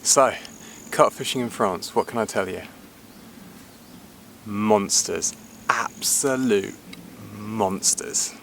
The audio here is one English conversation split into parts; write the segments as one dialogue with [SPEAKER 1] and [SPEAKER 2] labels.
[SPEAKER 1] So, carp fishing in France, what can I tell you? Monsters. Absolute monsters.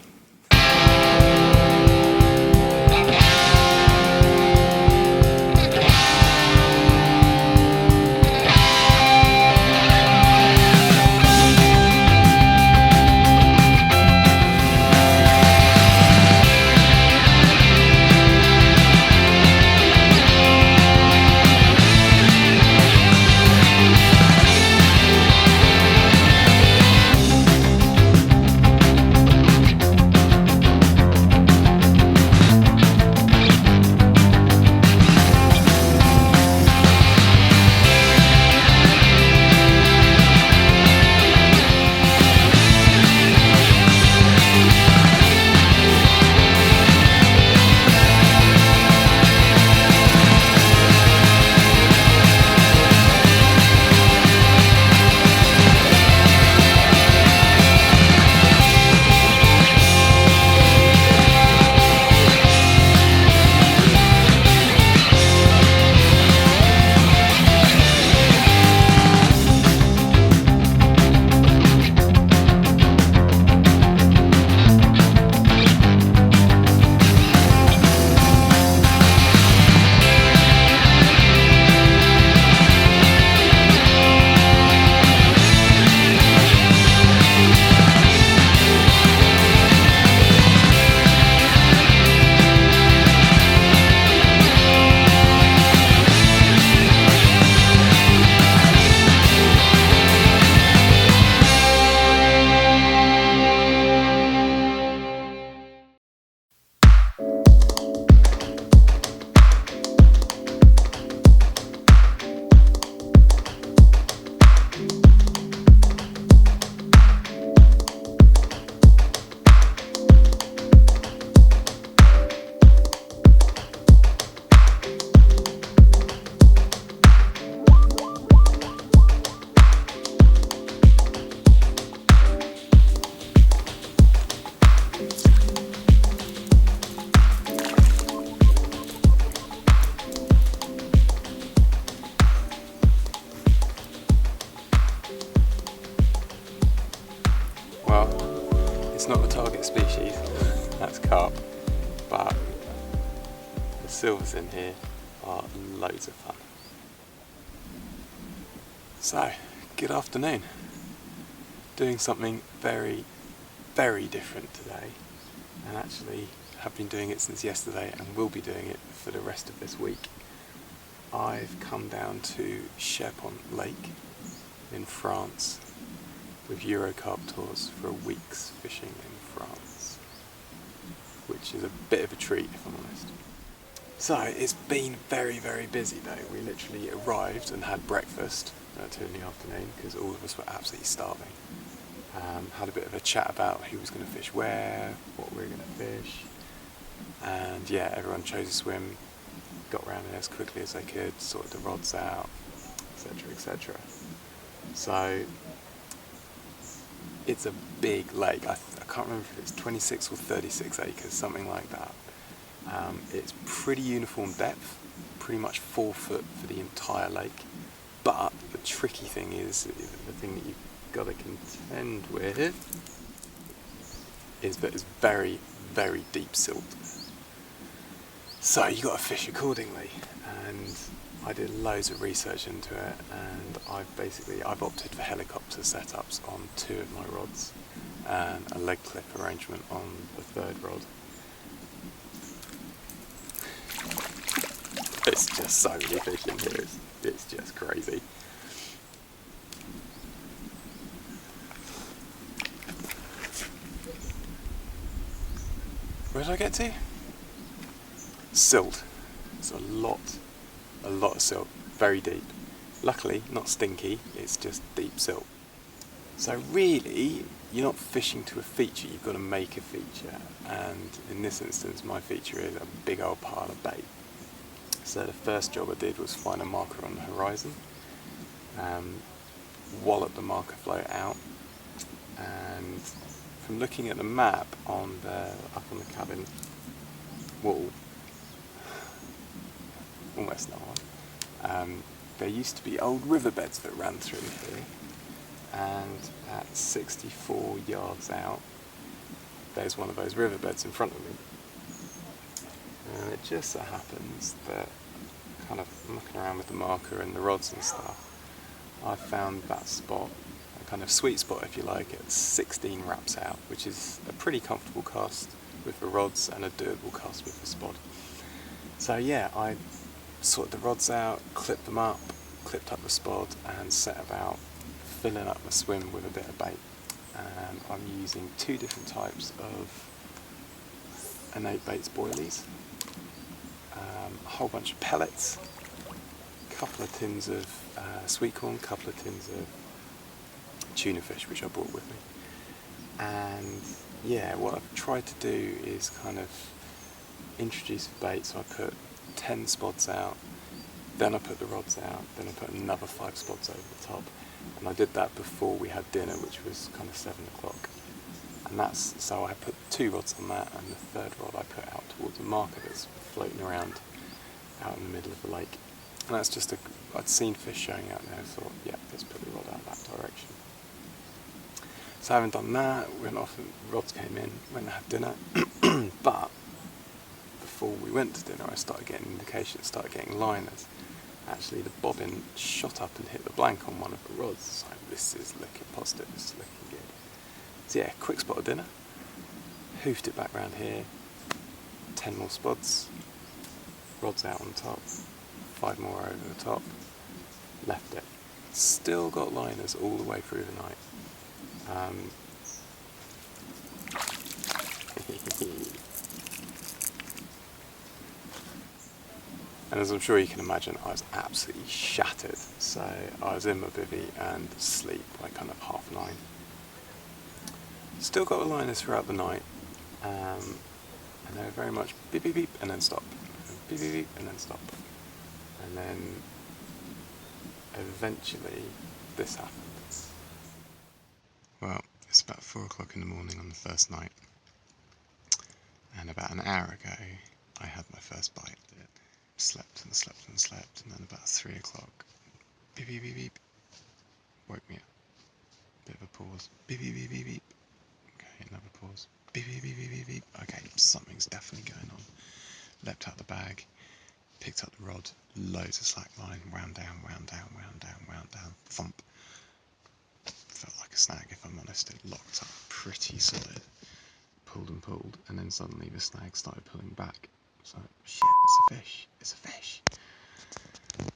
[SPEAKER 1] Well, it's not the target species, that's carp, but the silvers in here are loads of fun. So, good afternoon. Doing something very, very different today, and actually have been doing it since yesterday and will be doing it for the rest of this week. I've come down to Cherpont Lake in France with Euro Carp Tours for a week's fishing in France, which is a bit of a treat if I'm honest. So it's been very, very busy though. We literally arrived and had breakfast at 2 in the afternoon because all of us were absolutely starving. Had a bit of a chat about who was going to fish where, what we were going to fish, and yeah, everyone chose a swim, got around it as quickly as they could, sorted the rods out, etc, etc. So it's a big lake. I can't remember if it's 26 or 36 acres, something like that. It's pretty uniform depth, pretty much 4 foot for the entire lake. But the tricky thing is, the thing that you've got to contend with, is that it's very, very deep silt. So you got to fish accordingly. And I did loads of research into it, and I've opted for helicopter setups on 2 of my rods and a leg clip arrangement on the 3rd rod. It's just so many fish in here, it's just crazy. Where did I get to? Silt. It's a lot of silt, very deep. Luckily, not stinky, it's just deep silt. So really, you're not fishing to a feature, you've got to make a feature. And in this instance, my feature is a big old pile of bait. So the first job I did was find a marker on the horizon, wallop the marker float out, and from looking at the map up on the cabin wall, almost not one, There used to be old riverbeds that ran through here, and at 64 yards out there's one of those riverbeds in front of me, and it just so happens that, kind of mucking around with the marker and the rods and stuff, I found that spot, a kind of sweet spot if you like, at 16 wraps out, which is a pretty comfortable cast with the rods and a doable cast with the spot. So yeah, I sorted the rods out, clipped them up, clipped up the spot, and set about filling up my swim with a bit of bait. And I'm using two different types of Innate baits boilies, a whole bunch of pellets, a couple of tins of sweet corn, a couple of tins of tuna fish which I brought with me. And yeah, what I've tried to do is kind of introduce the bait, so I put 10 spots out, then I put the rods out, then I put another 5 spots over the top, and I did that before we had dinner, which was kind of 7 o'clock. And that's, so I put 2 rods on that, and the third rod I put out towards a marker that's floating around out in the middle of the lake. And that's just I'd seen fish showing out there, I thought, yeah, let's put the rod out that direction. So having done that, went off and rods came in, went and had dinner, but before we went to dinner I started getting indications, started getting liners. Actually the bobbin shot up and hit the blank on one of the rods, so this is looking positive, this is looking good. So yeah, quick spot of dinner, hoofed it back round here, 10 more spots, rods out on top, 5 more over the top, left it. Still got liners all the way through the night. And as I'm sure you can imagine, I was absolutely shattered. So I was in my bivvy and asleep by kind of 9:30. Still got the liners throughout the night, and they were very much beep beep beep and then stop, and beep beep beep and then stop, and then eventually this happened. Well, it's about 4 o'clock in the morning on the first night, and about an hour ago I had my first bite. Slept and slept and slept, and then about 3 o'clock, beep beep beep beep, woke me up. Bit of a pause, beep beep beep beep beep. Okay, another pause, beep beep beep beep beep beep. Okay, something's definitely going on. Leapt out the bag, picked up the rod, loads of slack line, wound down, wound down, wound down, wound down, thump. Felt like a snag, if I'm honest. It locked up pretty solid. Pulled and pulled, and then suddenly the snag started pulling back. So, shit, it's a fish, it's a fish.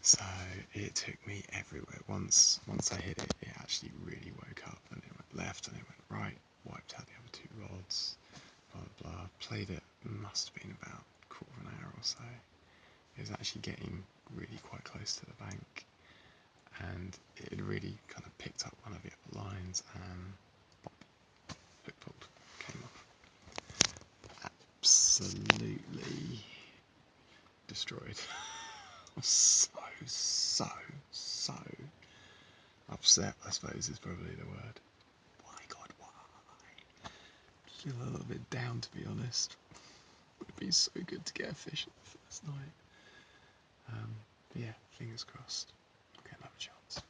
[SPEAKER 1] So it took me everywhere. Once I hit it, it actually really woke up, and it went left and it went right, wiped out the other 2 rods, blah blah blah. Played it, must have been about a quarter of an hour or so. It was actually getting really quite close to the bank, and it had really kind of picked up one of the upper lines, and pop, hook pulled, came off. Absolutely destroyed. I was so upset, I suppose is probably the word. Why, God, why? Feel a little bit down, to be honest. It would be so good to get a fish on the first night. But yeah, fingers crossed. I'll get another chance.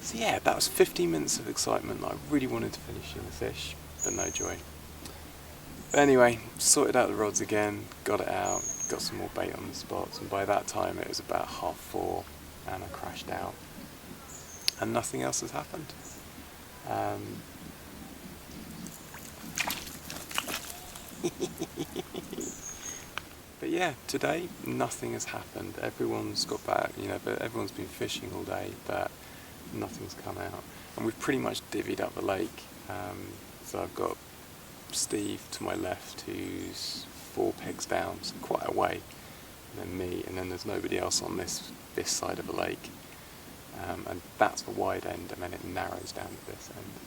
[SPEAKER 1] So yeah, that was 15 minutes of excitement. I really wanted to finish in the fish, but no joy. But anyway, sorted out the rods again, got it out, got some more bait on the spots, and by that time it was about 4:30 and I crashed out. And nothing else has happened. But yeah, today nothing has happened. Everyone's got back, but everyone's been fishing all day, but nothing's come out. And we've pretty much divvied up the lake. So I've got Steve to my left, who's 4 pegs down, so quite a way, and then me, and then there's nobody else on this side of the lake. And that's the wide end, and then it narrows down to this end.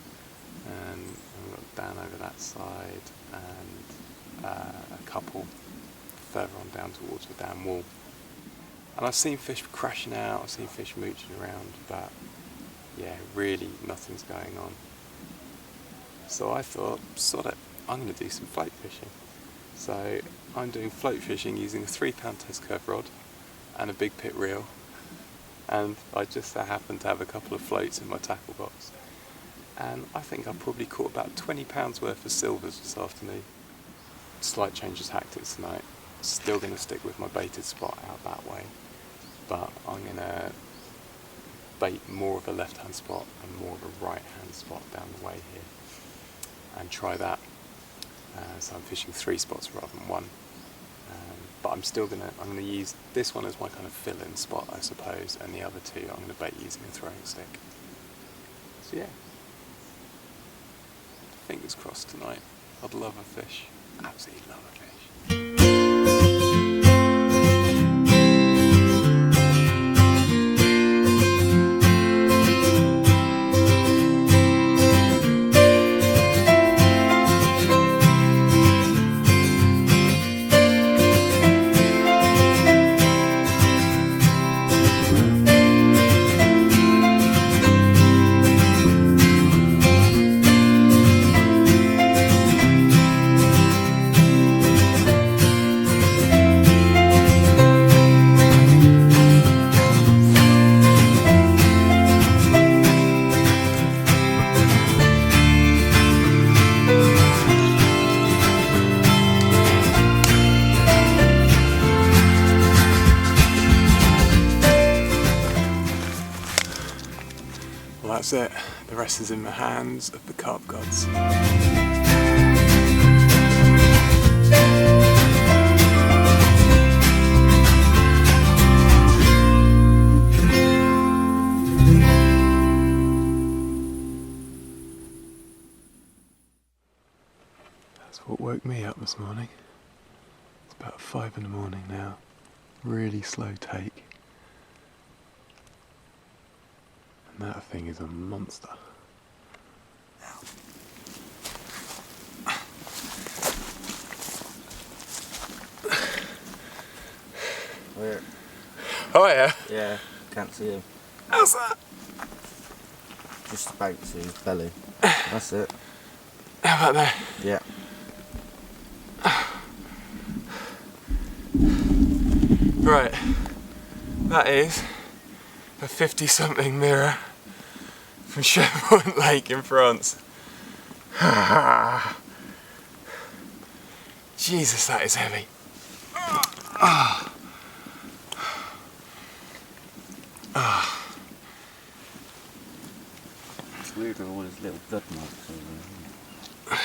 [SPEAKER 1] And we've got Dan over that side, and a couple further on down towards the dam wall. And I've seen fish crashing out, I've seen fish mooching around, but yeah, really nothing's going on. So I thought, sod it, I'm going to do some float fishing. So I'm doing float fishing using a 3-pound test curve rod and a big pit reel, and I just so happened to have a couple of floats in my tackle box, and I think I probably caught about £20 worth of silvers this afternoon. Slight change of tactics tonight. Still going to stick with my baited spot out that way, but I'm going to bait more of a left hand spot and more of a right hand spot down the way here and try that. So I'm fishing 3 spots rather than 1, but I'm going to use this one as my kind of fill-in spot, I suppose, and the other 2 I'm going to bait using a throwing stick. So yeah, fingers crossed tonight. I'd love a fish, absolutely love a fish. Well, that's it. The rest is in the hands of the carp gods. That's what woke me up this morning. It's about 5 in the morning now. Really slow take. That thing is a monster.
[SPEAKER 2] Where?
[SPEAKER 1] Oh yeah?
[SPEAKER 2] Yeah, can't see him.
[SPEAKER 1] How's that?
[SPEAKER 2] Just about to his belly. That's it.
[SPEAKER 1] How about there?
[SPEAKER 2] Yeah.
[SPEAKER 1] Right. That is a 50-something mirror from Cherpont Lake in France. Jesus, that is heavy.
[SPEAKER 2] It's weird with all his little blood marks over there.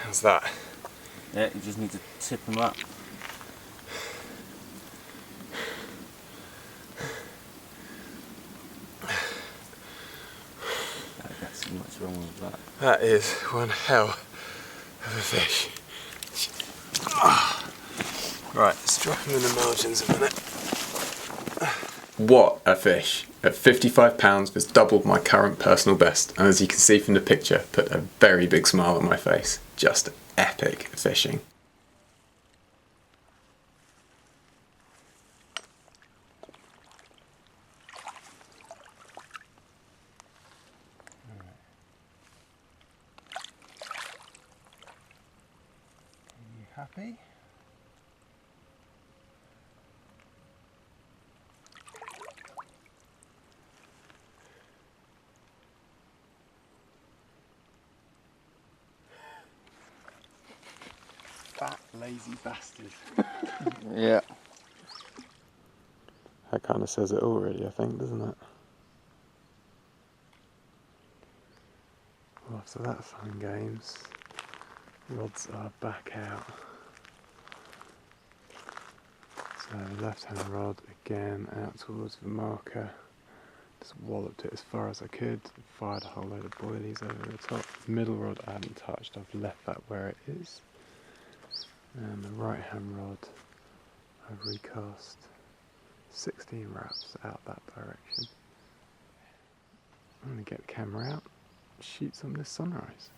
[SPEAKER 1] How's that?
[SPEAKER 2] Yeah, you just need to tip him up. That's much wrong with that.
[SPEAKER 1] That is one hell of a fish. Right, let's drop him in the margins a minute. What a fish! At £55, it's doubled my current personal best, and as you can see from the picture, put a very big smile on my face. Just epic fishing. Are you happy? Fat, lazy bastard.
[SPEAKER 2] Yeah.
[SPEAKER 1] That kind of says it all really, I think, doesn't it? Well, after that fun games, rods are back out. So left hand rod again out towards the marker. Just walloped it as far as I could, fired a whole load of boilies over the top. Middle rod I hadn't touched, I've left that where it is. And the right hand rod I've recast 16 wraps out that direction. I'm going to get the camera out, shoot some of this sunrise.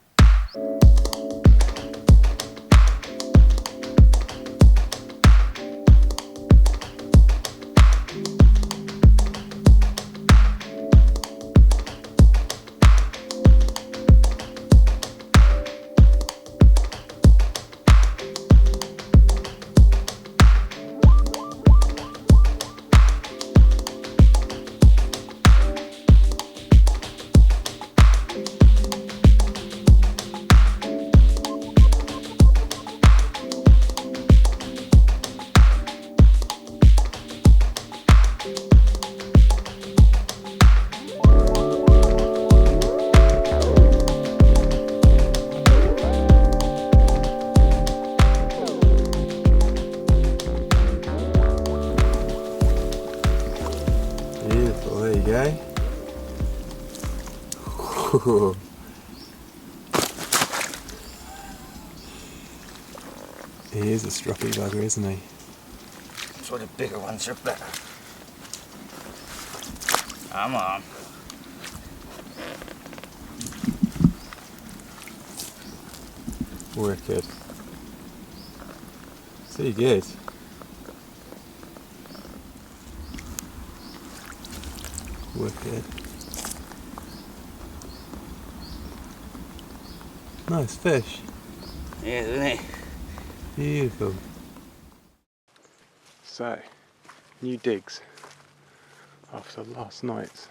[SPEAKER 2] Ooh.
[SPEAKER 1] He is a stroppy bugger, isn't he?
[SPEAKER 2] That's why the bigger ones are better. Come on.
[SPEAKER 1] Wicked. See, good. Wicked. Nice fish.
[SPEAKER 2] Yeah, isn't it?
[SPEAKER 1] Beautiful. So, new digs after last night's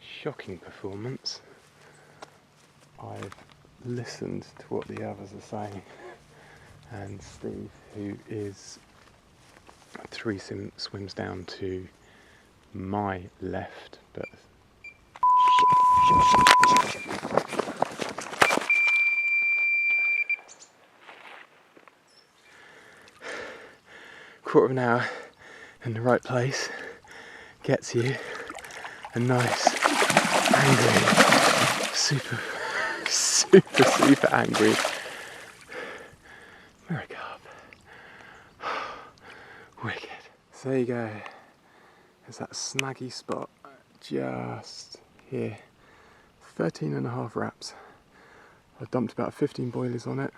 [SPEAKER 1] shocking performance. I've listened to what the others are saying, and Steve, who is 3 swims down to my left, but quarter of an hour in the right place gets you a nice, angry, super angry Euro Carp. Wicked. So there you go. There's that snaggy spot just here. 13.5 wraps. I dumped about 15 boilies on it,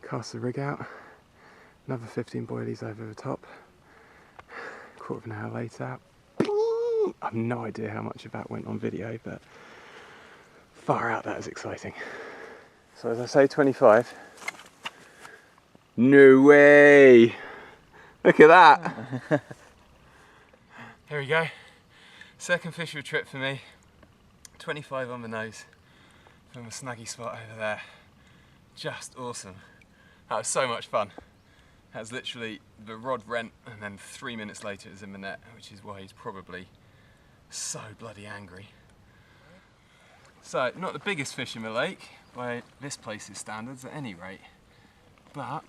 [SPEAKER 1] cast the rig out, another 15 boilies over the top. Quarter of an hour later, I have no idea how much of that went on video, but far out, that is exciting. So as I say, 25. No way! Look at that! There we go. Second fish of the trip for me. 25 on the nose from a snaggy spot over there. Just awesome. That was so much fun. That was literally the rod rent, and then 3 minutes later it was in the net, which is why he's probably so bloody angry. So, not the biggest fish in the lake by this place's standards at any rate, but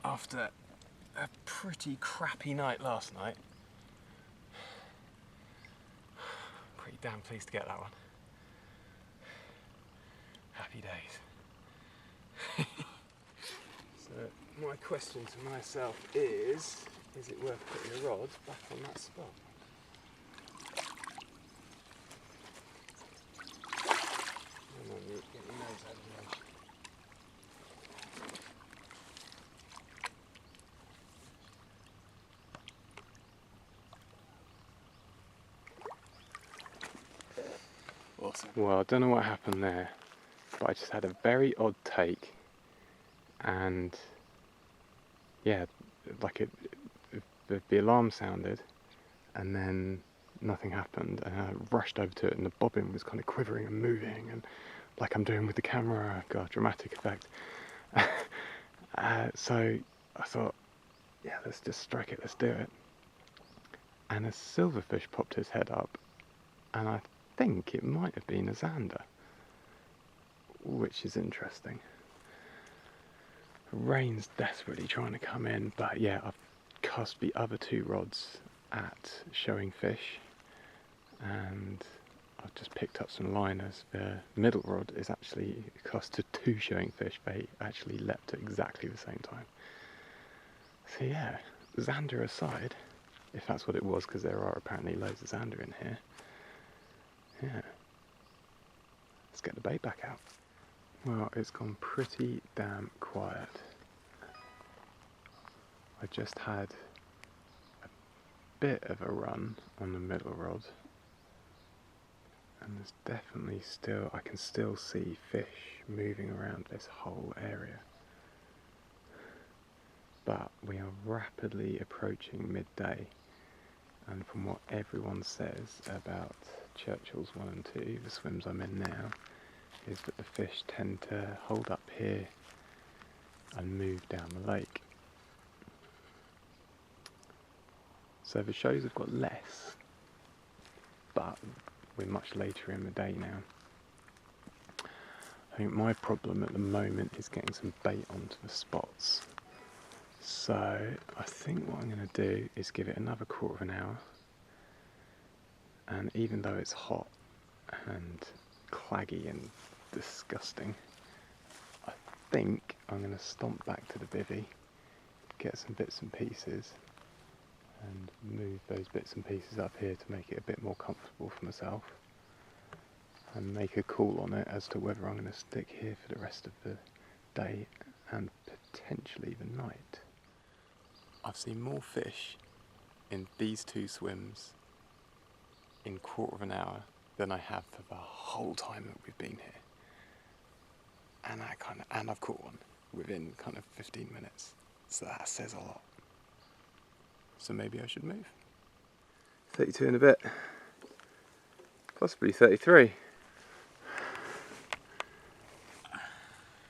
[SPEAKER 1] after a pretty crappy night last night, pretty damn pleased to get that one. Happy days. So my question to myself is it worth putting the rod back on that spot? Come on, you get your nose out of the edge. Awesome. Well, I don't know what happened there, but I just had a very odd take, and yeah, like the alarm sounded, and then nothing happened, and I rushed over to it, and the bobbin was kind of quivering and moving, and like I'm doing with the camera, I've got a dramatic effect. So I thought, yeah, let's just strike it, let's do it. And a silverfish popped his head up, and I think it might have been a zander, which is interesting. Rain's desperately trying to come in, but yeah, I've cast the other 2 rods at showing fish, and I've just picked up some liners. The middle rod is actually cast to 2 showing fish. They actually leapt at exactly the same time. So yeah, zander aside, if that's what it was, because there are apparently loads of zander in here. Yeah, let's get the bait back out. Well, it's gone pretty damn quiet. I just had a bit of a run on the middle rod, and there's definitely still, I can still see fish moving around this whole area. But we are rapidly approaching midday, and from what everyone says about Churchill's 1 and 2, the swims I'm in now, is that the fish tend to hold up here and move down the lake. So the shows have got less, but we're much later in the day now. I think my problem at the moment is getting some bait onto the spots. So I think what I'm going to do is give it another quarter of an hour, and even though it's hot, and claggy and disgusting. I think I'm going to stomp back to the bivvy, get some bits and pieces, and move those bits and pieces up here to make it a bit more comfortable for myself, and make a call on it as to whether I'm going to stick here for the rest of the day and potentially the night. I've seen more fish in these 2 swims in 1/4 of an hour than I have for the whole time that we've been here. And I've caught one within kind of 15 minutes. So that says a lot. So maybe I should move. 32 and a bit. Possibly 33.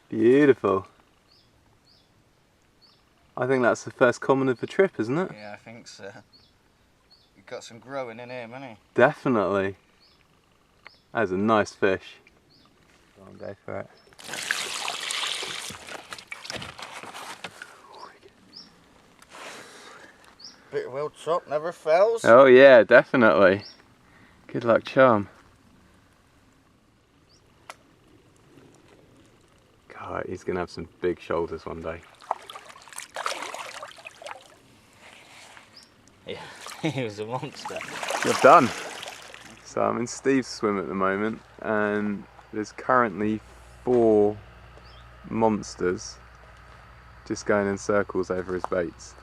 [SPEAKER 1] Beautiful. I think that's the first common of the trip, isn't it?
[SPEAKER 2] Yeah, I think so. You've got some growing in here, haven't you?
[SPEAKER 1] Definitely. That's a nice fish. Go on, go for it.
[SPEAKER 2] Bit of well chopped, never fails.
[SPEAKER 1] Oh yeah, definitely. Good luck charm. God, he's going to have some big shoulders one day.
[SPEAKER 2] Yeah, he was a monster.
[SPEAKER 1] You're done. So I'm in Steve's swim at the moment, and there's currently 4 monsters just going in circles over his baits.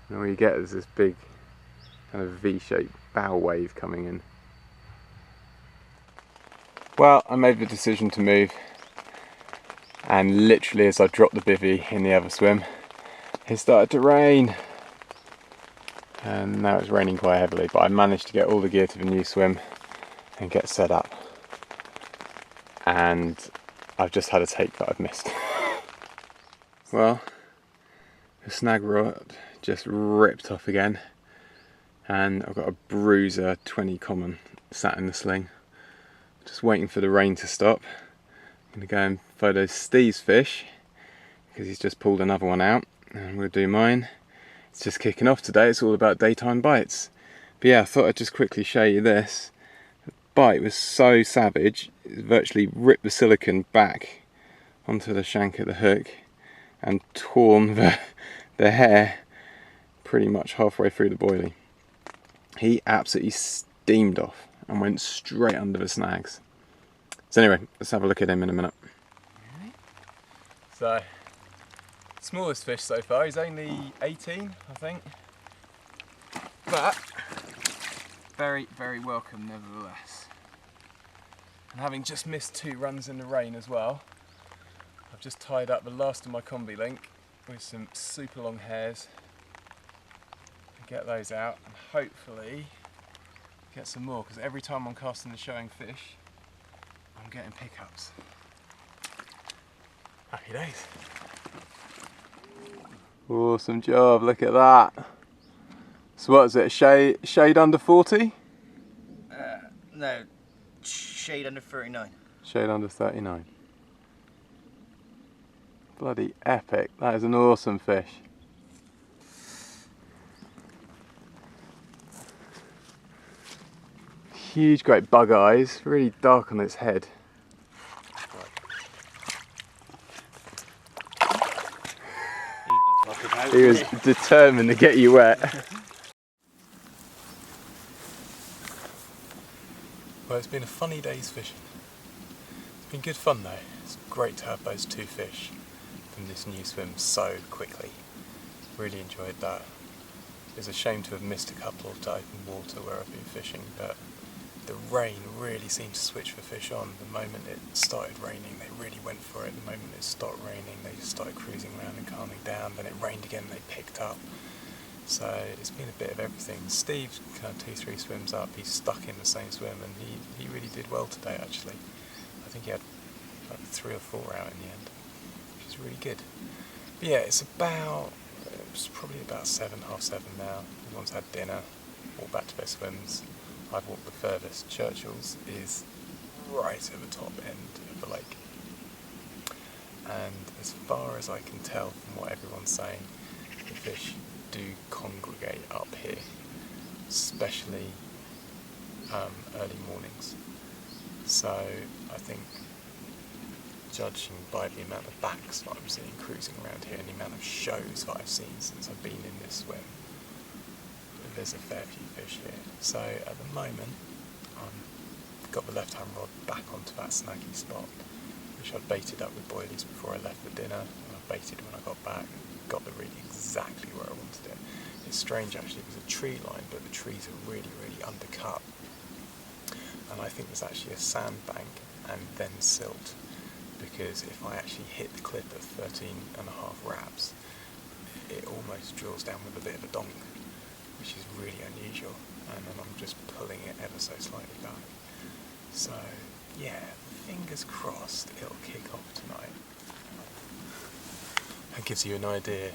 [SPEAKER 1] And all you get is this big kind of V-shaped bow wave coming in. Well, I made the decision to move, and literally as I dropped the bivvy in the other swim, it started to rain. And now it's raining quite heavily, but I managed to get all the gear to the new swim and get set up. And I've just had a take that I've missed. Well, the snag rod just ripped off again, and I've got a bruiser 20 common sat in the sling. Just waiting for the rain to stop. I'm going to go and photo Steve's fish because he's just pulled another one out, and we'll do mine. It's just kicking off today, it's all about daytime bites. But yeah, I thought I'd just quickly show you this. The bite was so savage, it virtually ripped the silicone back onto the shank of the hook and torn the hair pretty much halfway through the boilie. He absolutely steamed off and went straight under the snags. So anyway, let's have a look at him in a minute. So, smallest fish so far, he's only 18 I think, but very, very welcome nevertheless. And having just missed 2 runs in the rain as well, I've just tied up the last of my combi link with some super long hairs and get those out and hopefully get some more, because every time I'm casting the showing fish I'm getting pickups. Happy days. Awesome job, look at that. So what is it, shade under 40?
[SPEAKER 2] No, shade under 39.
[SPEAKER 1] Shade under 39. Bloody epic, that is an awesome fish. Huge great bug eyes, really dark on its head. He was determined to get you wet. Well, it's been a funny day's fishing. It's been good fun though. It's great to have those 2 fish from this new swim so quickly. Really enjoyed that. It's a shame to have missed a couple to open water where I've been fishing, but the rain really seemed to switch the fish on. The moment it started raining, they really went for it. The moment it stopped raining, they just started cruising around and calming down. Then it rained again, they picked up. So it's been a bit of everything. Steve, kind of 2-3 swims up, he's stuck in the same swim, and he really did well today actually. I think he had like 3 or 4 out in the end, which is really good. But yeah, it's probably about 7, half 7 now. Everyone's had dinner, walked back to their swims. I've walked the furthest. Churchill's is right at the top end of the lake. And as far as I can tell from what everyone's saying, the fish do congregate up here, especially early mornings. So I think, judging by the amount of backs that I'm seeing cruising around here and the amount of shows that I've seen since I've been in this swim, there's a fair few fish here. So at the moment, I've got the left-hand rod back onto that snaggy spot, which I'd baited up with boilies before I left for dinner, and I baited when I got back, got the rig exactly where I wanted it. It's strange actually, it was a tree line, but the trees are really, really undercut. And I think there's actually a sandbank and then silt, because if I actually hit the clip at 13.5 wraps, it almost drills down with a bit of a donk, which is really unusual, and then I'm just pulling it ever so slightly back. So yeah, fingers crossed it'll kick off tonight. That gives you an idea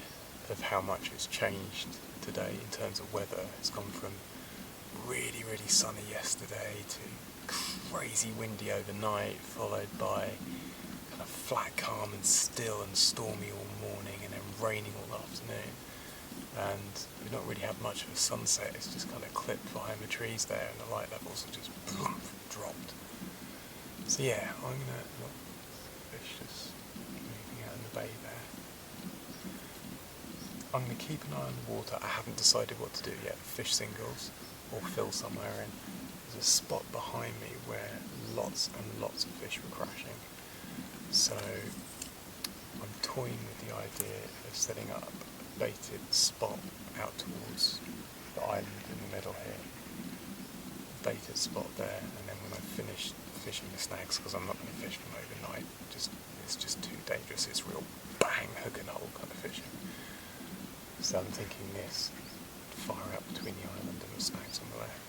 [SPEAKER 1] of how much it's changed today in terms of weather. It's gone from really, really sunny yesterday to crazy windy overnight, followed by kind of flat, calm and still and stormy all morning, and then raining all afternoon. And we've not really had much of a sunset. It's just kind of clipped behind the trees there, and the light levels have just dropped. So yeah, I'm gonna look, fish just moving out in the bay there. I'm gonna keep an eye on the water. I haven't decided what to do yet. Fish singles or fill somewhere in. There's a spot behind me where lots and lots of fish were crashing. So I'm toying with the idea of setting up a baited spot out towards the island in the middle here. Baited spot there, and then when I finish fishing the snags, because I'm not going to fish them overnight, it's just too dangerous. It's real bang, hook and hole kind of fishing. So I'm thinking this, far out between the island and the snags on the left.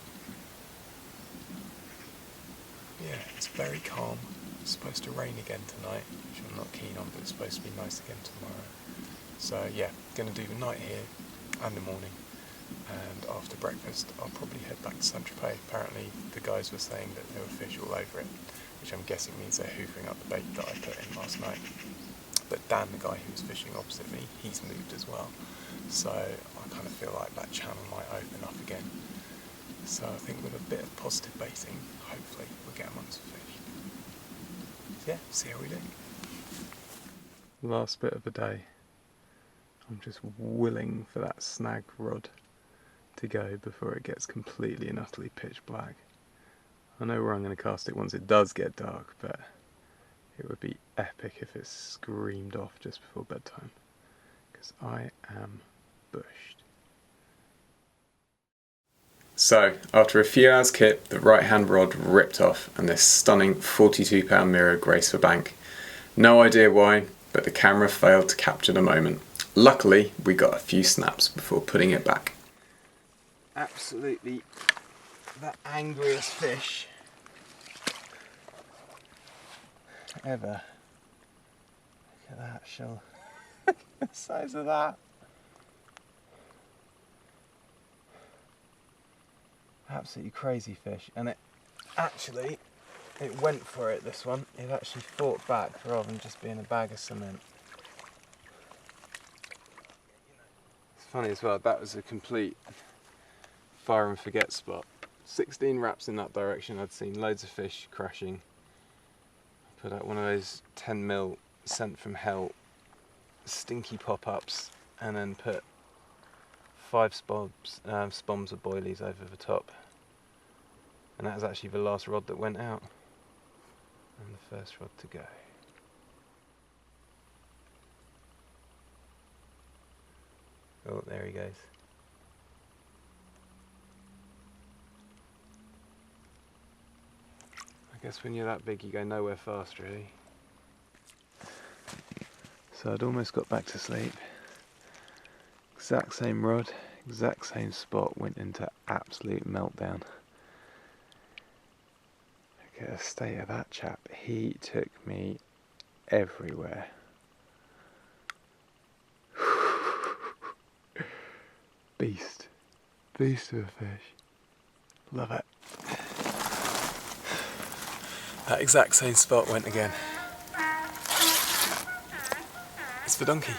[SPEAKER 1] Yeah, it's very calm. It's supposed to rain again tonight, which I'm not keen on, but it's supposed to be nice again tomorrow. So yeah, going to do the night here and the morning, and after breakfast I'll probably head back to Saint-Tropez. Apparently the guys were saying that there were fish all over it, which I'm guessing means they're hoovering up the bait that I put in last night. But Dan, the guy who was fishing opposite me, he's moved as well. So I kind of feel like that channel might open up again. So I think with a bit of positive baiting, hopefully we'll get amongst the fish. So yeah, see how we do. Last bit of the day. I'm just willing for that snag rod to go before it gets completely and utterly pitch black. I know where I'm going to cast it once it does get dark, but it would be epic if it screamed off just before bedtime, because I am bushed. So, after a few hours kit, the right hand rod ripped off and this stunning 42-pound mirror graced the bank. No idea why, but the camera failed to capture the moment. Luckily, we got a few snaps before putting it back. Absolutely the angriest fish ever. Look at that shell. Look at the size of that. Absolutely crazy fish. And it went for it, this one. It actually fought back rather than just being a bag of cement. It's funny as well, that was a complete fire and forget spot. 16 wraps in that direction, I'd seen loads of fish crashing. I put out one of those 10mm sent from hell stinky pop-ups, and then put 5 spombs of boilies over the top. And that was actually the last rod that went out, and the first rod to go. Oh, there he goes. I guess when you're that big you go nowhere fast, really. So I'd almost got back to sleep. Exact same rod, exact same spot, went into absolute meltdown. Look at the state of that chap. He took me everywhere. Beast. Beast of a fish. Love it. That exact same spot went again. It's the donkey.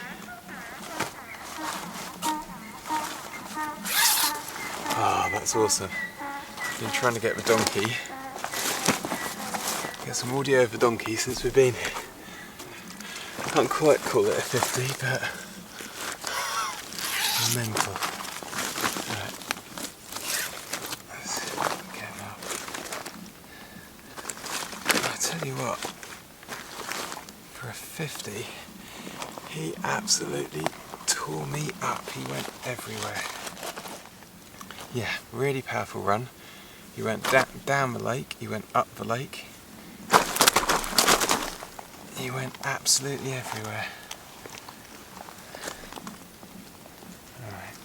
[SPEAKER 1] Ah, that's awesome. Been trying to get the donkey. Get some audio of the donkey since we've been here. I can't quite call it a 50, but mental. Right. Let's get him up. I tell you what, for a 50, he absolutely tore me up. He went everywhere. Yeah, really powerful run. He went down the lake, he went up the lake. He went absolutely everywhere. Alright.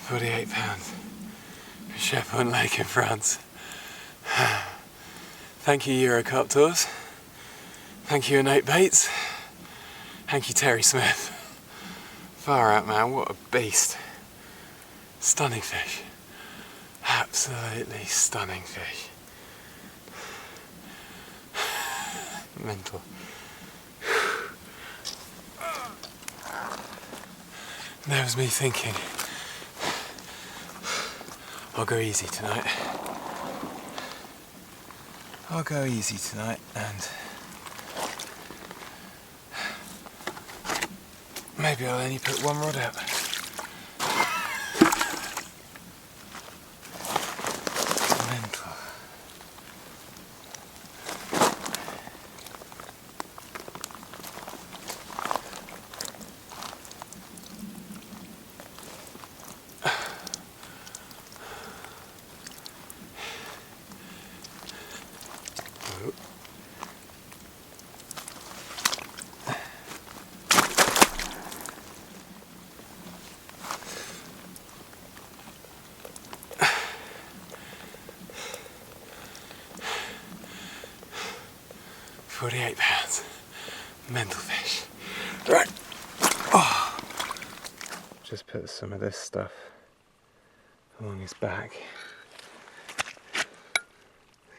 [SPEAKER 1] £48 for Cherpont Lake in France. Thank you, Euro Carp Tours. Thank you, Innate Baits. Thank you, Terry Smith. Far out, man, what a beast. Stunning fish. Absolutely stunning fish. Mental. There was me thinking, I'll go easy tonight. I'll go easy tonight and maybe I'll only put one rod out. Mental. £48. Mental fish. Right. Oh. Just put some of this stuff along his back.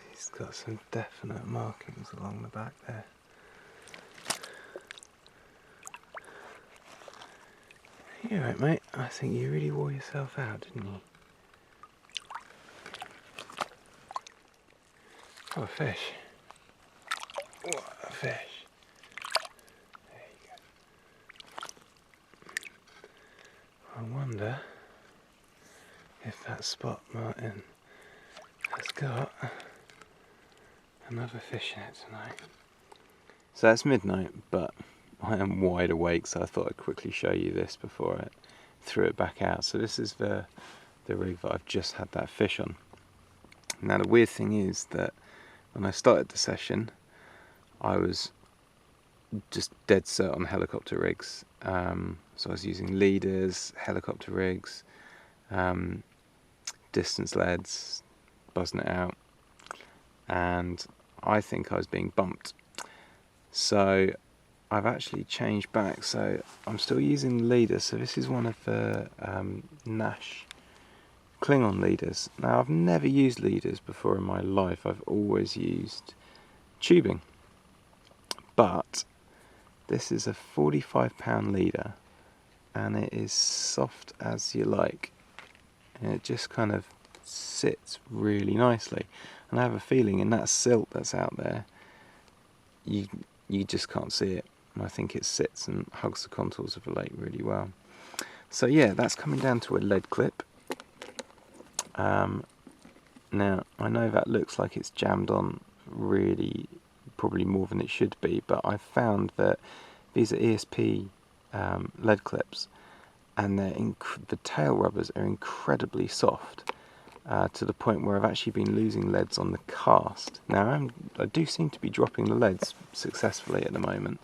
[SPEAKER 1] He's got some definite markings along the back there. You're right, mate. I think you really wore yourself out, didn't you? What a fish. What a fish. There you go. I wonder if that spot martin has got another fish in it tonight. So it's midnight, but I am wide awake, so I thought I'd quickly show you this before I threw it back out. So this is the rig that I've just had that fish on. Now the weird thing is that when I started the session, I was just dead set on helicopter rigs. So I was using leaders, helicopter rigs, distance leads, buzzing it out, and I think I was being bumped. So I've actually changed back, so I'm still using leaders. So this is one of the Nash Klingon leaders. Now I've never used leaders before in my life. I've always used tubing, but this is a 45-pound leader and it is soft as you like, and it just kind of sits really nicely. And I have a feeling in that silt that's out there, you just can't see it. And I think it sits and hugs the contours of the lake really well. So yeah, that's coming down to a lead clip. Now I know that looks like it's jammed on really, probably more than it should be, but I found that these are ESP lead clips, and the tail rubbers are incredibly soft, to the point where I've actually been losing leads on the cast. Now I do seem to be dropping the leads successfully at the moment,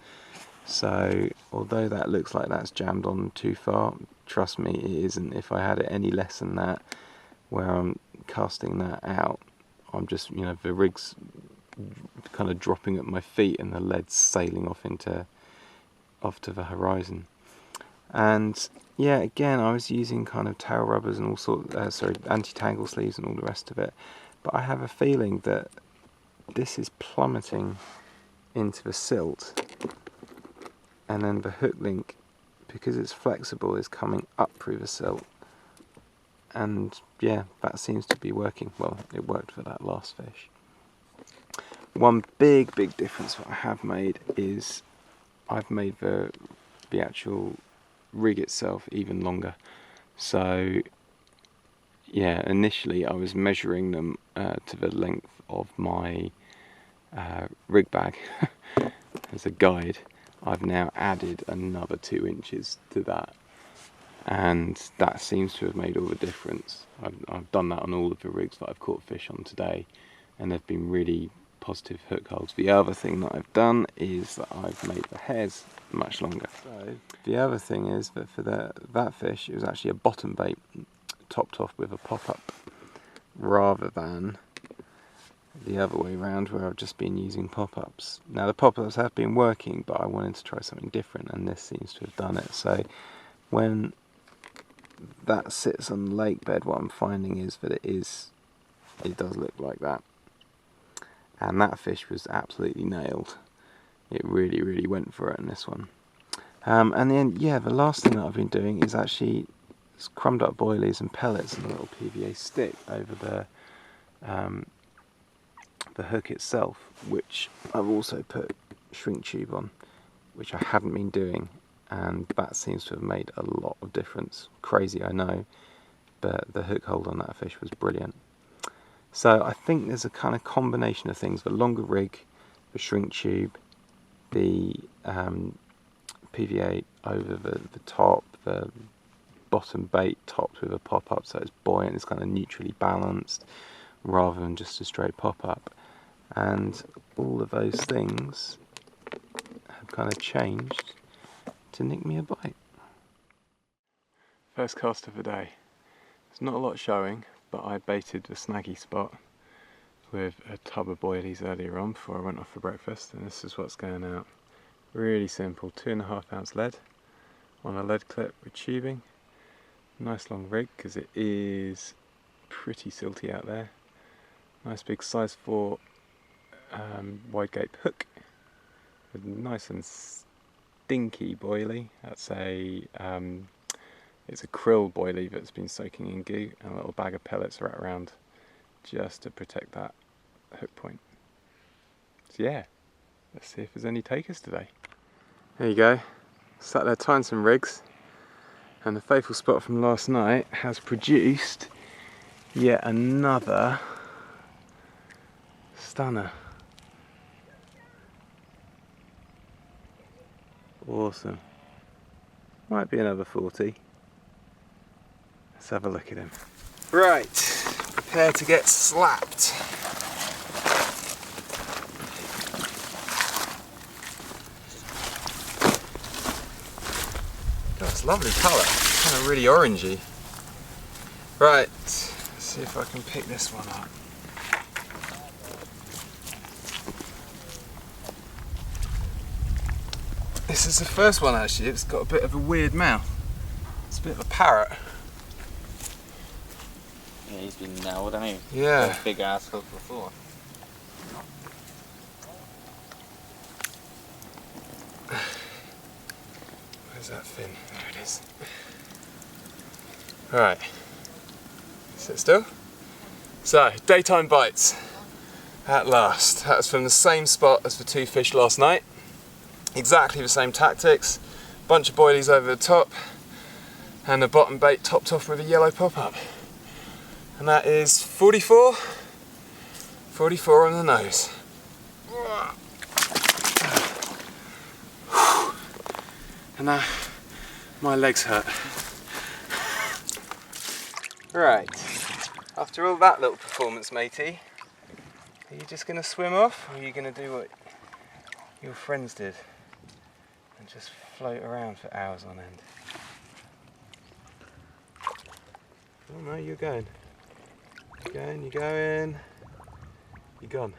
[SPEAKER 1] so although that looks like that's jammed on too far, trust me, it isn't. If I had it any less than that, where I'm casting that out, I'm just, you know, the rig's kind of dropping at my feet and the lead's sailing off to the horizon. And yeah, again, I was using kind of tail rubbers and all sorts, anti-tangle sleeves and all the rest of it, but I have a feeling that this is plummeting into the silt, and then the hook link, because it's flexible, is coming up through the silt. And yeah, that seems to be working. Well, it worked for that last fish. One big difference that I have made is I've made the actual rig itself even longer. So yeah, initially I was measuring them to the length of my rig bag as a guide. I've now added another 2 inches to that, and that seems to have made all the difference. I've done that on all of the rigs that I've caught fish on today, and they've been really positive hook holds. The other thing that I've done is that I've made the hairs much longer. So the other thing is that for that fish, it was actually a bottom bait topped off with a pop-up, rather than the other way around where I've just been using pop-ups. Now the pop-ups have been working, but I wanted to try something different, and this seems to have done it. So when that sits on the lake bed, what I'm finding is that it does look like that. And that fish was absolutely nailed. It really went for it in this one. And then, yeah, the last thing that I've been doing is actually crumbed up boilies and pellets and a little PVA stick over the hook itself, which I've also put shrink tube on, which I hadn't been doing, and that seems to have made a lot of difference. Crazy, I know, but the hook hold on that fish was brilliant. So I think there's a kind of combination of things: the longer rig, the shrink tube, the PVA over the top, the bottom bait topped with a pop-up so it's buoyant, it's kind of neutrally balanced rather than just a straight pop-up. And all of those things have kind of changed to nick me a bite. First cast of the day. There's not a lot showing, but I baited the snaggy spot with a tub of boilies earlier on before I went off for breakfast, and this is what's going out. Really simple, 2.5 ounce lead on a lead clip with tubing. Nice long rig because it is pretty silty out there. Nice big size 4 wide gape hook with nice and stinky boilie. That's it's a krill boilie that's been soaking in goo, and a little bag of pellets right around just to protect that hook point. So yeah, let's see if there's any takers today. There you go, sat there tying some rigs, and the faithful spot from last night has produced yet another stunner. Awesome. Might be another 40. Let's have a look at him. Right, prepare to get slapped. God, it's lovely colour, kind of really orangey. Right, let's see if I can pick this one up. This is the first one actually. It's got a bit of a weird mouth. It's a bit of a parrot.
[SPEAKER 2] Yeah, he's been nailed, hasn't he?
[SPEAKER 1] Yeah.
[SPEAKER 2] Big ass hook before.
[SPEAKER 1] Where's that fin? There it is. Alright. Sit still. So, daytime bites. At last. That was from the same spot as the 2 fish last night. Exactly the same tactics. Bunch of boilies over the top, and the bottom bait topped off with a yellow pop-up. And that is 44 on the nose. And now my legs hurt. Right, after all that little performance, matey, are you just going to swim off, or are you going to do what your friends did and just float around for hours on end? Oh no, you're going. You're going, you're going. You're gone.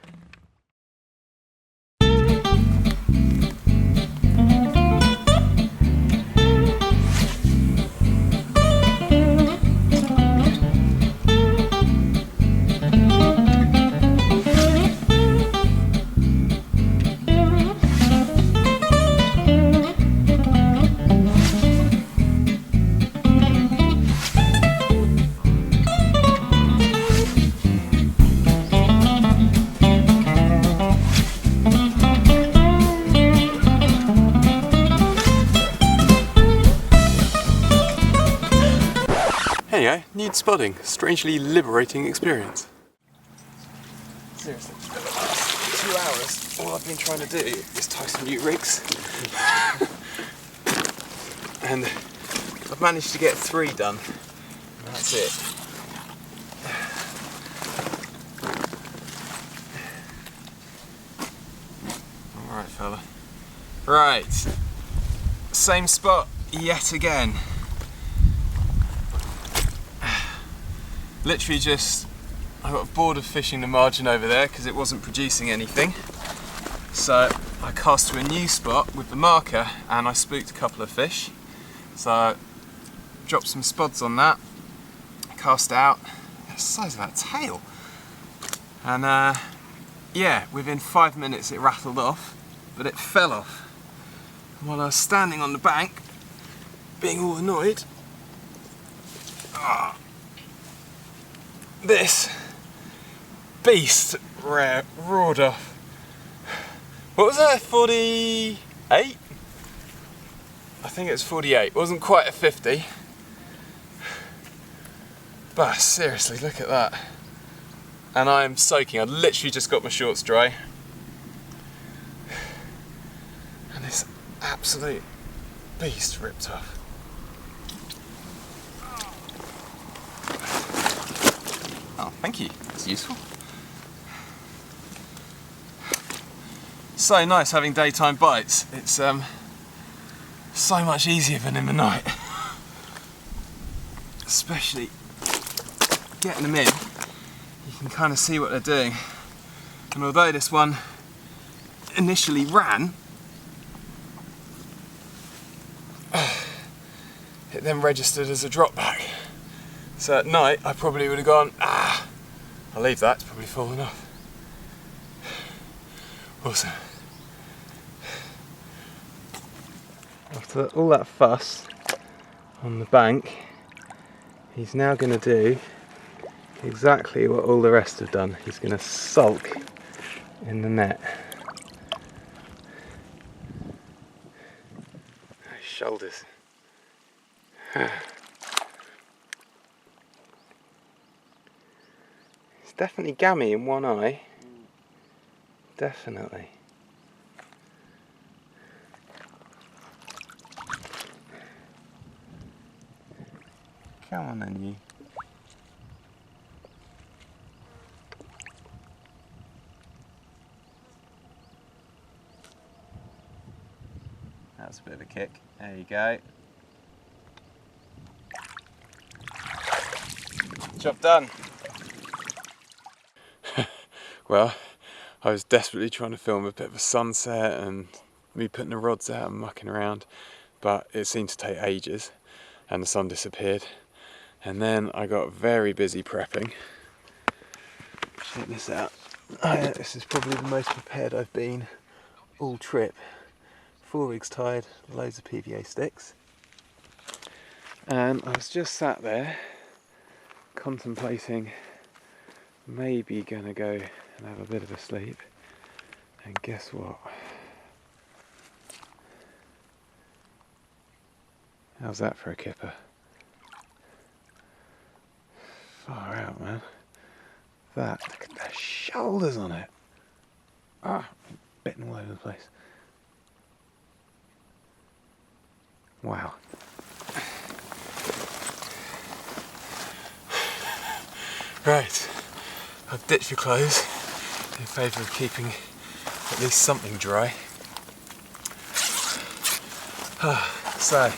[SPEAKER 1] you go, nude spotting, strangely liberating experience. Seriously, for the last 2 hours, all I've been trying to do is tie some new rigs. And I've managed to get 3 done, and that's it. Alright fella. Right, same spot yet again. Literally just, I got bored of fishing the margin over there because it wasn't producing anything. So I cast to a new spot with the marker and I spooked a couple of fish. So I dropped some spods on that, cast out, the size of that tail. And yeah, within 5 minutes it rattled off, but it fell off. And while I was standing on the bank, being all annoyed, this beast roared off. What was that, 48? I think it was 48. It wasn't quite a 50. But seriously, look at that. And I'm soaking. I literally just got my shorts dry. And this absolute beast ripped off. Oh, thank you. That's useful. So nice having daytime bites. It's so much easier than in the night. Especially getting them in, you can kind of see what they're doing. And although this one initially ran, it then registered as a drop back. So at night I probably would have gone, I'll leave that, it's probably fallen off. Awesome. After all that fuss on the bank, he's now going to do exactly what all the rest have done. He's going to sulk in the net. Shoulders. He's definitely gammy in one eye. Definitely. Come on then, you. That's a bit of a kick. There you go. Job done. Well, I was desperately trying to film a bit of a sunset and me putting the rods out and mucking around, but it seemed to take ages and the sun disappeared. And then I got very busy prepping. Check this out. This is probably the most prepared I've been all trip. 4 rigs tied, loads of PVA sticks. And I was just sat there contemplating maybe gonna go and have a bit of a sleep. And guess what? How's that for a kipper? Far out, man. That, look at the shoulders on it. Bitten all over the place. Wow. Right, I've ditched the clothes in favour of keeping at least something dry. So,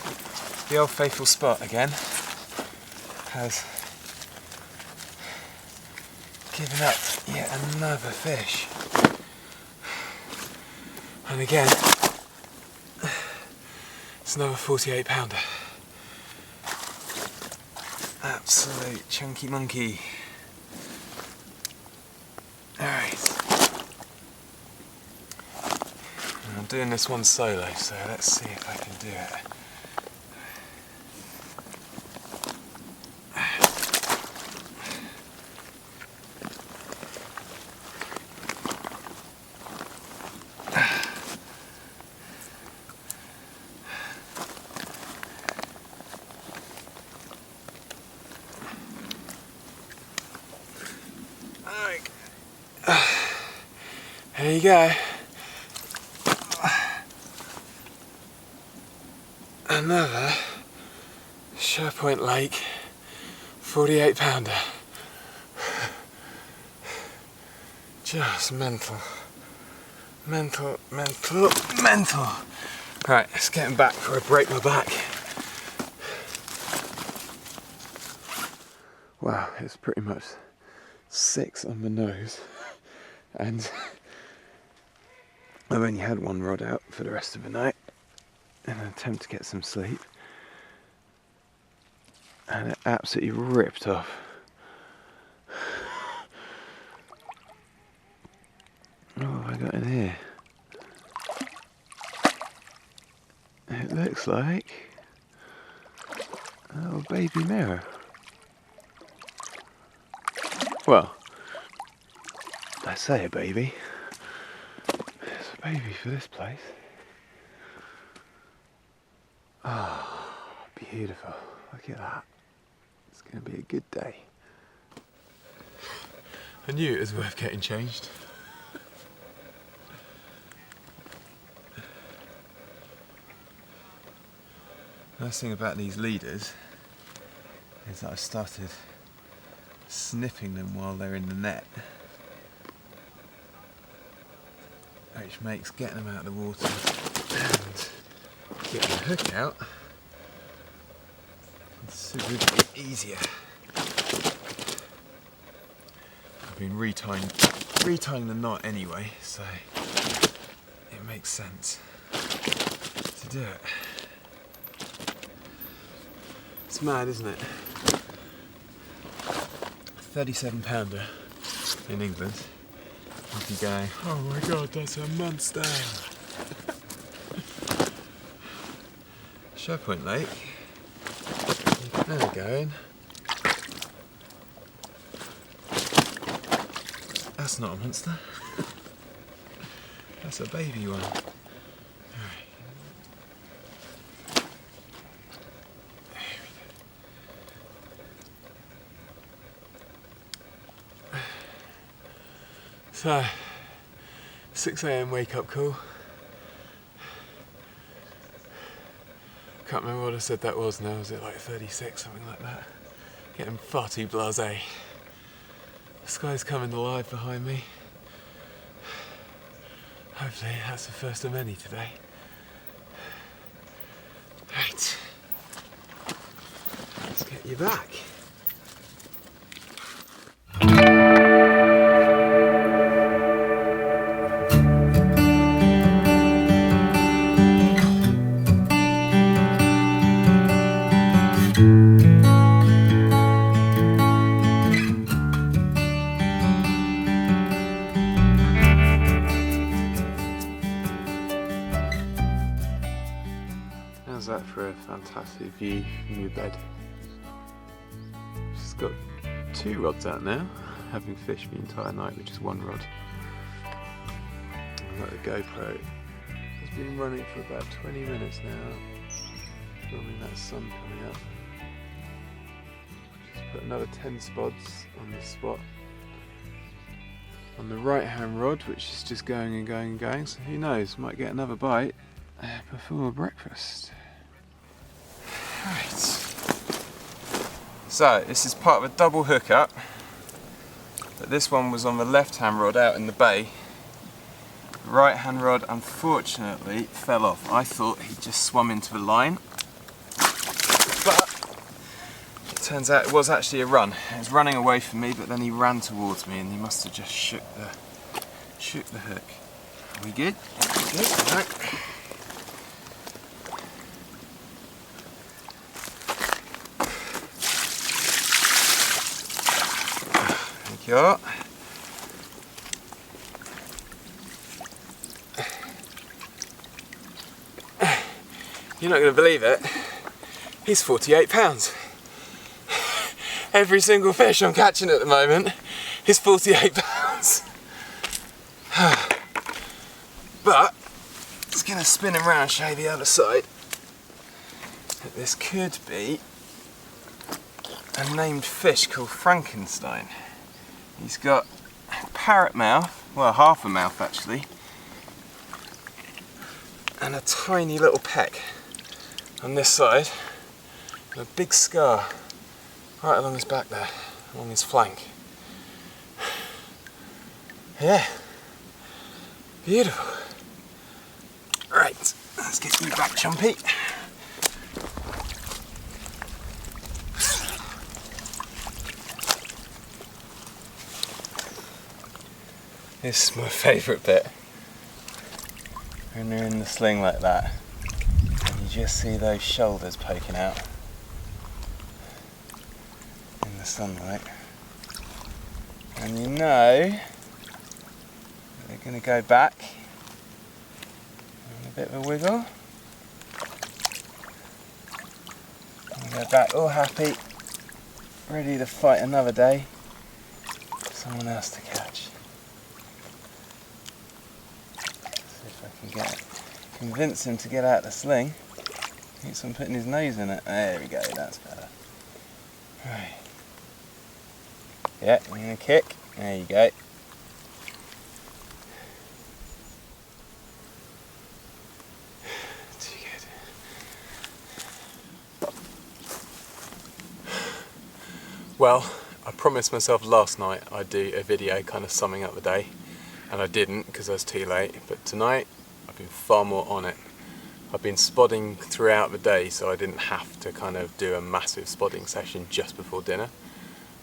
[SPEAKER 1] the old faithful spot again has given up yet another fish. And again, it's another 48 pounder. Absolute chunky monkey. Alright. I'm doing this one solo, so let's see if I can do it. you go. Another Cherpont Lake 48 pounder. Just mental. Mental. Right, let's get him back before I break my back. Wow, it's pretty much 6 on the nose, and I've only had one rod out for the rest of the night in an attempt to get some sleep, and it absolutely ripped off. What have I got in here? It looks like a little baby mirror. Well, I say a baby. It's a baby for this place. Ah, oh, beautiful. Look at that. It's going to be a good day. I knew it was worth getting changed. Nice thing about these leaders is that I've started snipping them while they're in the net, which makes getting them out of the water and getting the hook out considerably easier. I've been retying the knot anyway, so it makes sense to do it. It's mad, isn't it? 37 pounder in England. I'd be going, oh my god, that's a monster! Cherpont Lake, they're going. That's not a monster. That's a baby one. So, 6 AM wake up call. Can't remember what I said that was now, was it like 36, something like that? Getting far too blasé. The sky's coming alive behind me. Hopefully that's the first of many today. Right, let's get you back. How's that for a fantastic view from your bed? Just got 2 rods out now, having fished the entire night with just 1 rod. And like the GoPro has been running for about 20 minutes now, filming that sun coming up. Just put another 10 spots on this spot on the right hand rod, which is just going and going and going, so who knows, might get another bite before breakfast. Right. So this is part of a double hookup, but this one was on the left hand rod out in the bay. The right hand rod unfortunately fell off. I thought he just swum into the line, but it turns out it was actually a run. It was running away from me, but then he ran towards me and he must have just shook the hook. Are we good? Good. All right. Thank you. You're not going to believe it. He's 48 pounds. Every single fish I'm catching at the moment is 48 pounds. But it's going to spin around and show you the other side. This could be a named fish called Frankenstein. He's got a parrot mouth well, half a mouth actually, and a tiny little peck on this side, and a big scar right along his back there, along his flank. Yeah, beautiful. Right, let's get you back, Chumpy. This is my favourite bit. When they're in the sling like that, and you just see those shoulders poking out in the sunlight. And you know they're going to go back. And a bit of a wiggle. And go back all happy, ready to fight another day. Someone else to catch. See if I can convince him to get out the sling. Thinks I'm putting his nose in it. There we go, that's better. Right. Yeah, I'm going to kick. There you go. Too good. Well, I promised myself last night I'd do a video kind of summing up the day, and I didn't because I was too late, but tonight I've been far more on it. I've been spodding throughout the day, so I didn't have to kind of do a massive spodding session just before dinner.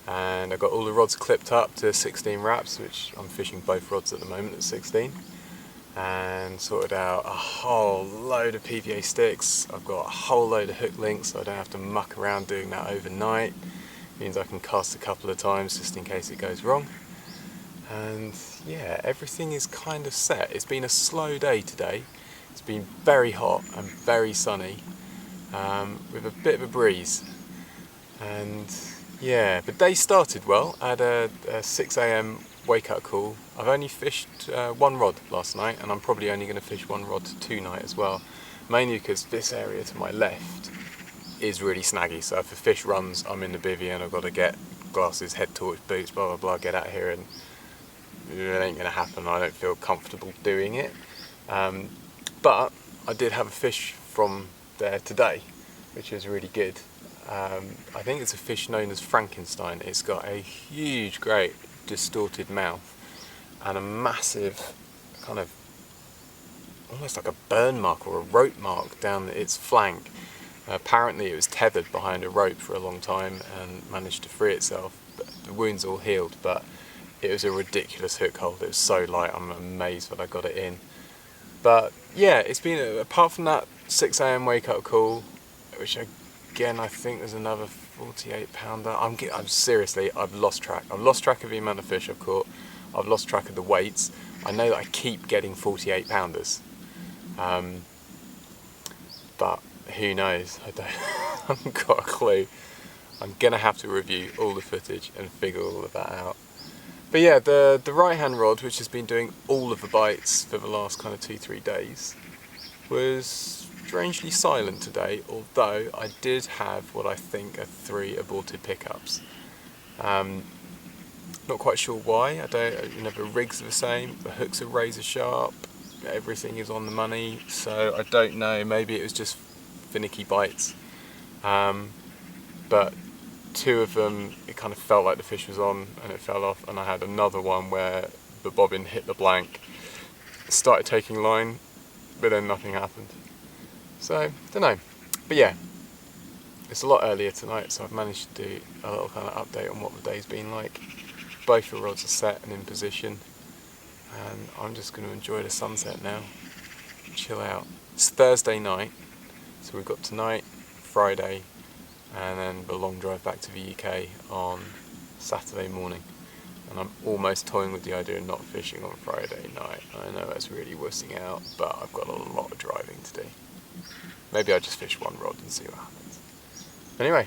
[SPEAKER 1] And I got all the rods clipped up to 16 wraps, which I'm fishing both rods at the moment at 16, and sorted out a whole load of PVA sticks. I've got a whole load of hook links, so I don't have to muck around doing that overnight. Means I can cast a couple of times just in case it goes wrong. And yeah, everything is kind of set. It's been a slow day today. It's been very hot and very sunny, with a bit of a breeze. And yeah, the day started well. I had a 6 AM wake up call. I've only fished one rod last night, and I'm probably only going to fish one rod tonight as well. Mainly because this area to my left is really snaggy, so if the fish runs, I'm in the bivvy and I've got to get glasses, head torch, boots, blah blah blah, get out of here, and it ain't going to happen. I don't feel comfortable doing it. But I did have a fish from there today, which is really good. I think it's a fish known as Frankenstein. It's got a huge, great distorted mouth and a massive kind of almost like a burn mark or a rope mark down its flank. Apparently it was tethered behind a rope for a long time and managed to free itself. But the wound's all healed, but it was a ridiculous hook hold. It was so light, I'm amazed that I got it in. But yeah, it's been, apart from that 6 AM wake up call, which again I think there's another 48 pounder. I'm seriously, I've lost track. I've lost track of the amount of fish I've caught. I've lost track of the weights. I know that I keep getting 48 pounders. But who knows? I haven't got a clue. I'm gonna have to review all the footage and figure all of that out. But yeah, the right hand rod, which has been doing all of the bites for the last kind of 2-3 days, was strangely silent today, although I did have what I think are 3 aborted pickups. Not quite sure why. The rigs are the same, the hooks are razor sharp, everything is on the money, so I don't know, maybe it was just finicky bites. But 2 of them, it kind of felt like the fish was on and it fell off, and I had another one where the bobbin hit the blank, started taking line, but then nothing happened. So, don't know. But yeah, it's a lot earlier tonight, so I've managed to do a little kind of update on what the day's been like. Both the rods are set and in position, and I'm just going to enjoy the sunset now, chill out. It's Thursday night, so we've got tonight, Friday, and then the long drive back to the UK on Saturday morning. And I'm almost toying with the idea of not fishing on Friday night. I know that's really wussing out, but I've got a lot of driving to do. Maybe I'll just fish one rod and see what happens. Anyway,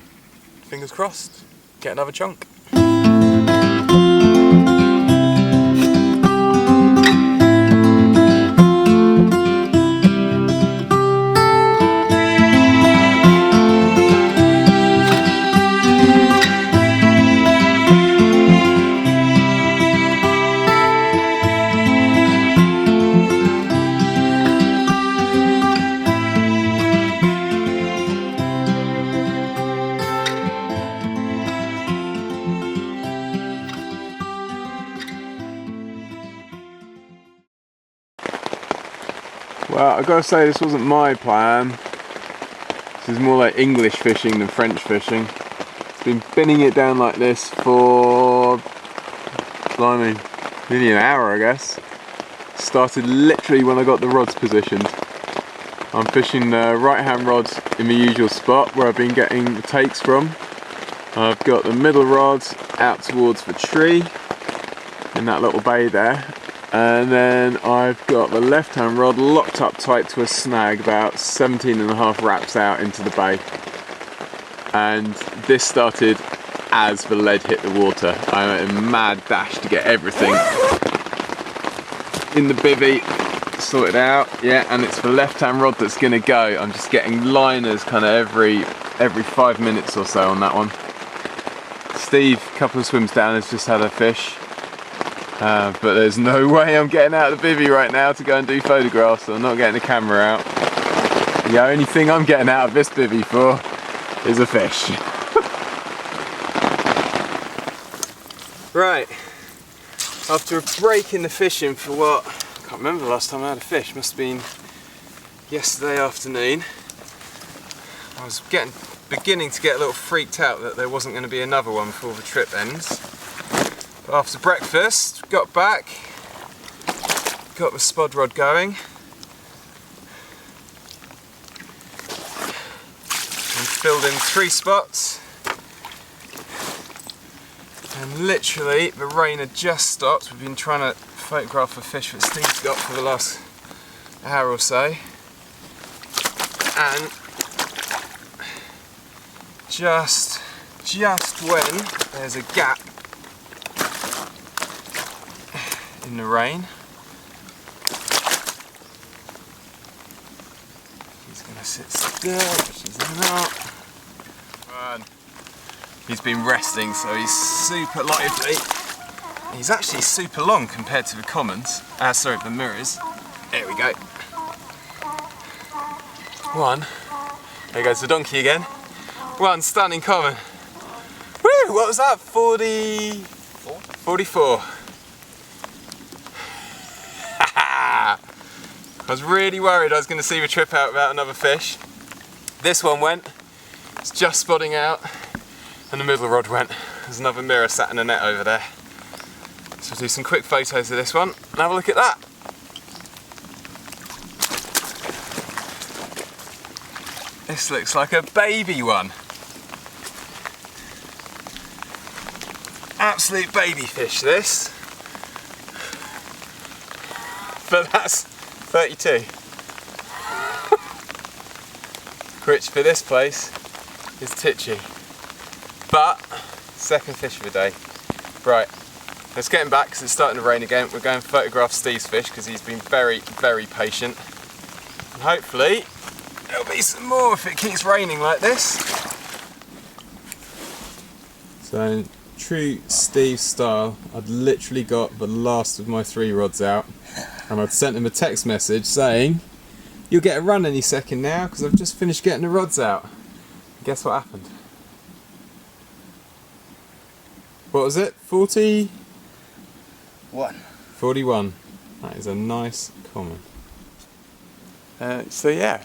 [SPEAKER 1] fingers crossed, get another chunk. I've got to say this wasn't my plan. This is more like English fishing than French fishing. It's been binning it down like this for, blimey, nearly an hour I guess. Started literally when I got the rods positioned. I'm fishing the right hand rods in my usual spot where I've been getting the takes from. I've got the middle rod out towards the tree in that little bay there, and then I've got the left hand rod locked up tight to a snag about 17.5 wraps out into the bay. And this started as the lead hit the water. I'm at a mad dash to get everything in the bivvy sorted out. Yeah, and it's the left hand rod that's gonna go. I'm just getting liners kind of every 5 minutes or so on that one. Steve, a couple of swims down, has just had a fish, but there's no way I'm getting out of the bivvy right now to go and do photographs, so I'm not getting the camera out. The only thing I'm getting out of this bivvy for is a fish. Right, after a break in the fishing for what, I can't remember the last time I had a fish, must have been yesterday afternoon. I was beginning to get a little freaked out that there wasn't going to be another one before the trip ends. But after breakfast, got back, got the spod rod going, and filled in 3 spots. And literally, the rain had just stopped. We've been trying to photograph a fish that Steve's got for the last hour or so. And just when there's a gap in the rain, he's going to sit still, which he's not. And he's been resting, so he's super lively. He's actually super long compared to the commons. The mirrors. There we go. One. There goes the donkey again. One stunning common. Woo! What was that? 44. I was really worried I was going to see the trip out without another fish. This one went. It's just spotting out. And the middle rod went. There's another mirror sat in the net over there. So I'll do some quick photos of this one and have a look at that. This looks like a baby one. Absolute baby fish, this. But that's 32. Which for this place is titchy. But, second fish of the day. Right, let's get him back because it's starting to rain again. We're going to photograph Steve's fish because he's been very, very patient. And hopefully, there'll be some more if it keeps raining like this. So, in true Steve style, I'd literally got the last of my 3 rods out. And I'd sent him a text message saying, "You'll get a run any second now because I've just finished getting the rods out." And guess what happened? What was it? 41. That is a nice comment. So yeah,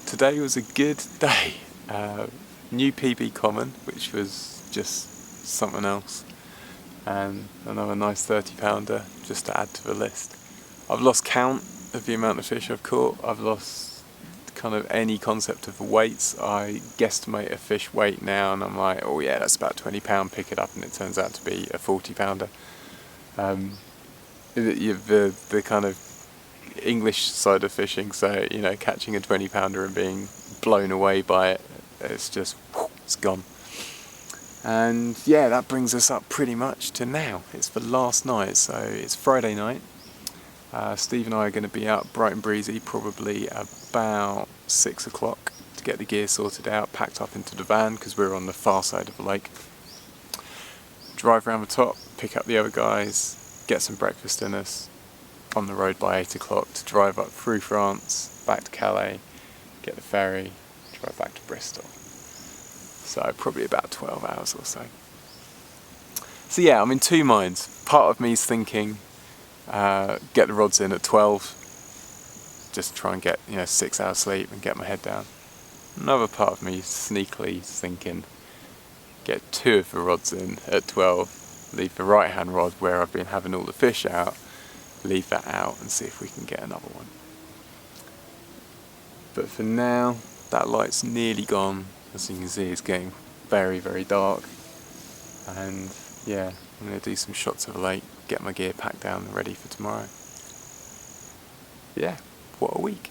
[SPEAKER 1] today was a good day. New PB common, which was just something else, and another nice 30-pounder just to add to the list. I've lost count of the amount of fish I've caught. I've lost kind of any concept of the weights. I guesstimate a fish weight now and I'm like, oh yeah, that's about 20 pound, pick it up, and it turns out to be a 40-pounder. The kind of English side of fishing, so you know, catching a 20-pounder and being blown away by it, it's just, it's gone. And yeah, that brings us up pretty much to now. It's the last night, so it's Friday night. Steve and I are going to be out bright and breezy, probably about 6 o'clock, to get the gear sorted out, packed up into the van because we're on the far side of the lake. Drive around the top, pick up the other guys, get some breakfast in us, on the road by 8 o'clock to drive up through France, back to Calais, get the ferry, drive back to Bristol. So probably about 12 hours or so. So yeah, I'm in 2 minds. Part of me is thinking, get the rods in at 12, just try and get 6 hours sleep and get my head down. Another part of me sneakily thinking, get 2 of the rods in at 12, leave the right hand rod where I've been having all the fish out, leave that out and see if we can get another one. But for now, that light's nearly gone. As you can see, it's getting very, very dark. And yeah, I'm going to do some shots of the lake, get my gear packed down and ready for tomorrow. Yeah, what a week.